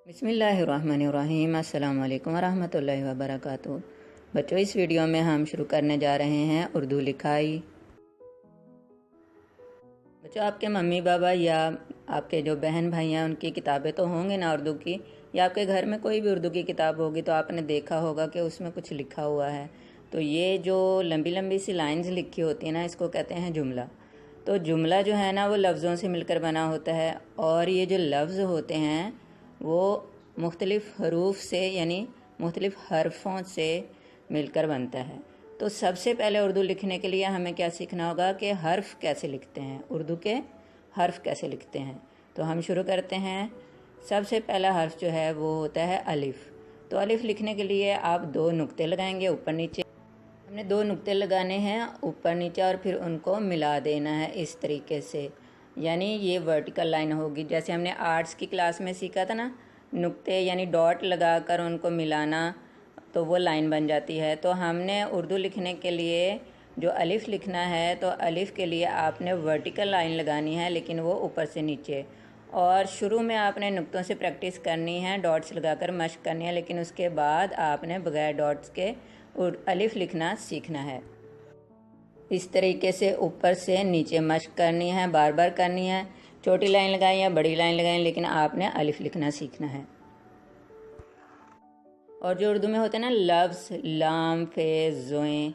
بسم اللہ الرحمن الرحیم۔ السلام علیکم ورحمۃ اللہ وبرکاتہ۔ بچوں، اس ویڈیو میں ہم شروع کرنے جا رہے ہیں اردو لکھائی۔ بچوں، آپ کے ممی بابا یا آپ کے جو بہن بھائی ہیں ان کی کتابیں تو ہوں گے نا اردو کی، یا آپ کے گھر میں کوئی بھی اردو کی کتاب ہوگی تو آپ نے دیکھا ہوگا کہ اس میں کچھ لکھا ہوا ہے۔ تو یہ جو لمبی لمبی سی لائنز لکھی ہوتی ہیں نا، اس کو کہتے ہیں جملہ۔ تو جملہ جو ہے نا وہ لفظوں سے مل کر بنا ہوتا ہے، اور یہ جو لفظ ہوتے ہیں وہ مختلف حروف سے یعنی مختلف حرفوں سے مل کر بنتا ہے۔ تو سب سے پہلے اردو لکھنے کے لیے ہمیں کیا سیکھنا ہوگا کہ حرف کیسے لکھتے ہیں، اردو کے حرف کیسے لکھتے ہیں۔ تو ہم شروع کرتے ہیں۔ سب سے پہلا حرف جو ہے وہ ہوتا ہے الف۔ تو الف لکھنے کے لیے آپ دو نقطے لگائیں گے اوپر نیچے۔ ہم نے دو نقطے لگانے ہیں اوپر نیچے، اور پھر ان کو ملا دینا ہے اس طریقے سے، یعنی یہ ورٹیکل لائن ہوگی۔ جیسے ہم نے آرٹس کی کلاس میں سیکھا تھا نا، نقطے یعنی ڈاٹ لگا کر ان کو ملانا، تو وہ لائن بن جاتی ہے۔ تو ہم نے اردو لکھنے کے لیے جو الف لکھنا ہے، تو الف کے لیے آپ نے ورٹیکل لائن لگانی ہے، لیکن وہ اوپر سے نیچے۔ اور شروع میں آپ نے نقطوں سے پریکٹس کرنی ہے، ڈاٹس لگا کر مشق کرنی ہے، لیکن اس کے بعد آپ نے بغیر ڈاٹس کے الف لکھنا سیکھنا ہے۔ اس طریقے سے اوپر سے نیچے مشق کرنی ہے، بار بار کرنی ہے۔ چھوٹی لائن لگائیں یا بڑی لائن لگائیں، لیکن آپ نے الف لکھنا سیکھنا ہے۔ اور جو اردو میں ہوتے ہیں نا لفظ، لام، فے، زوئیں،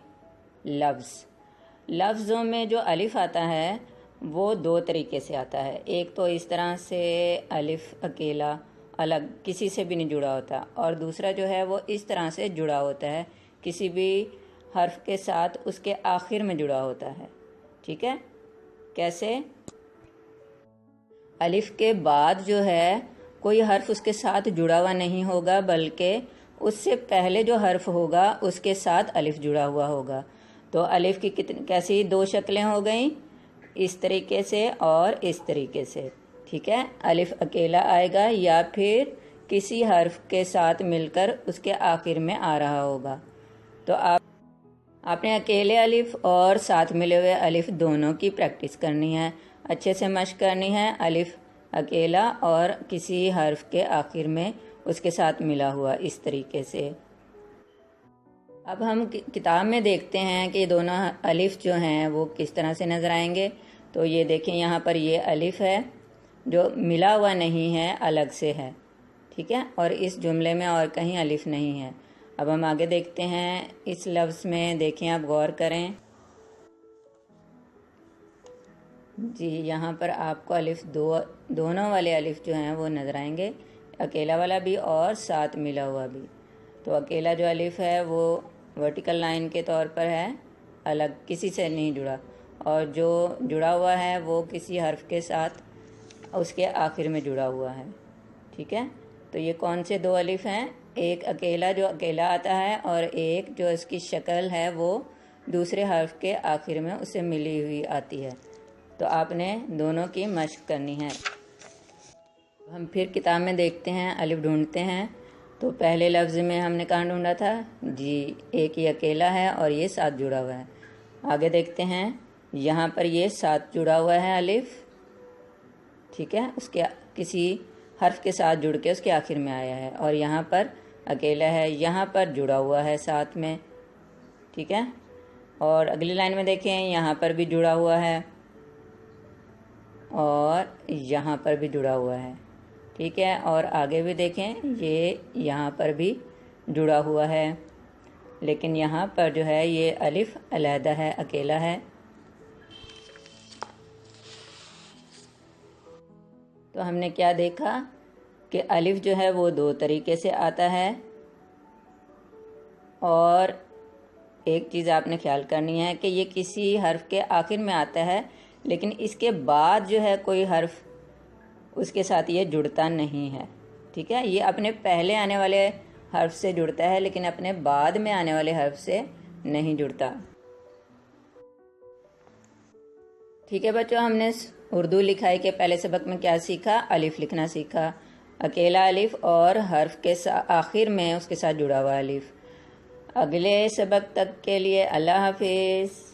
لفظوں میں جو الف آتا ہے وہ دو طریقے سے آتا ہے۔ ایک تو اس طرح سے الف اکیلا الگ کسی سے بھی نہیں جڑا ہوتا، اور دوسرا جو ہے وہ اس طرح سے جڑا ہوتا ہے، کسی بھی حرف کے ساتھ اس کے آخر میں جڑا ہوتا ہے۔ ٹھیک ہے؟ کیسے؟ الف کے بعد جو ہے کوئی حرف اس کے ساتھ جڑا ہوا نہیں ہوگا، بلکہ اس سے پہلے جو حرف ہوگا اس کے ساتھ الف جڑا ہوا ہوگا۔ تو الف کی کیسی دو شکلیں ہو گئیں، اس طریقے سے اور اس طریقے سے۔ ٹھیک ہے؟ الف اکیلا آئے گا یا پھر کسی حرف کے ساتھ مل کر اس کے آخر میں آ رہا ہوگا۔ تو آپ نے اکیلے الف اور ساتھ ملے ہوئے الف دونوں کی پریکٹس کرنی ہے، اچھے سے مشق کرنی ہے۔ الف اکیلا اور کسی حرف کے آخر میں اس کے ساتھ ملا ہوا، اس طریقے سے۔ اب ہم کتاب میں دیکھتے ہیں کہ دونوں الف جو ہیں وہ کس طرح سے نظر آئیں گے۔ تو یہ دیکھیں، یہاں پر یہ الف ہے جو ملا ہوا نہیں ہے، الگ سے ہے۔ ٹھیک ہے؟ اور اس جملے میں اور کہیں الف نہیں ہے۔ اب ہم آگے دیکھتے ہیں اس لفظ میں، دیکھیں آپ غور کریں۔ جی، یہاں پر آپ کو الف دونوں والے الف جو ہیں وہ نظر آئیں گے، اکیلا والا بھی اور ساتھ ملا ہوا بھی۔ تو اکیلا جو الف ہے وہ ورٹیکل لائن کے طور پر ہے، الگ کسی سے نہیں جڑا، اور جو جڑا ہوا ہے وہ کسی حرف کے ساتھ اس کے آخر میں جڑا ہوا ہے۔ ٹھیک ہے؟ تو یہ کون سے دو الف ہیں؟ ایک اکیلا جو اکیلا آتا ہے، اور ایک جو اس کی شکل ہے وہ دوسرے حرف کے آخر میں اسے ملی ہوئی آتی ہے۔ تو آپ نے دونوں کی مشق کرنی ہے۔ ہم پھر کتاب میں دیکھتے ہیں، الف ڈھونڈتے ہیں۔ تو پہلے لفظ میں ہم نے کہاں ڈھونڈا تھا؟ جی، ایک یہ اکیلا ہے اور یہ ساتھ جڑا ہوا ہے۔ آگے دیکھتے ہیں، یہاں پر یہ ساتھ جڑا ہوا ہے الف۔ ٹھیک ہے؟ اس کے کسی حرف کے ساتھ جڑ کے اس کے آخر میں آیا ہے، اور یہاں پر اکیلا ہے، یہاں پر جڑا ہوا ہے ساتھ میں۔ ٹھیک ہے؟ اور اگلی لائن میں دیکھیں، یہاں پر بھی جڑا ہوا ہے اور یہاں پر بھی جڑا ہوا ہے۔ ٹھیک ہے؟ اور آگے بھی دیکھیں، یہ یہاں پر بھی جڑا ہوا ہے، لیکن یہاں پر جو ہے یہ الف علیحدہ ہے، اکیلا ہے۔ تو ہم نے کیا دیکھا کہ الف جو ہے وہ دو طریقے سے آتا ہے، اور ایک چیز آپ نے خیال کرنی ہے کہ یہ کسی حرف کے آخر میں آتا ہے، لیکن اس کے بعد جو ہے کوئی حرف اس کے ساتھ یہ جڑتا نہیں ہے۔ ٹھیک ہے؟ یہ اپنے پہلے آنے والے حرف سے جڑتا ہے، لیکن اپنے بعد میں آنے والے حرف سے نہیں جڑتا۔ ٹھیک ہے بچوں، ہم نے اردو لکھائی کے پہلے سبق میں کیا سیکھا؟ الف لکھنا سیکھا، اکیلا الف اور حرف کے آخر میں اس کے ساتھ جڑا ہوا الف۔ اگلے سبق تک کے لیے اللہ حافظ۔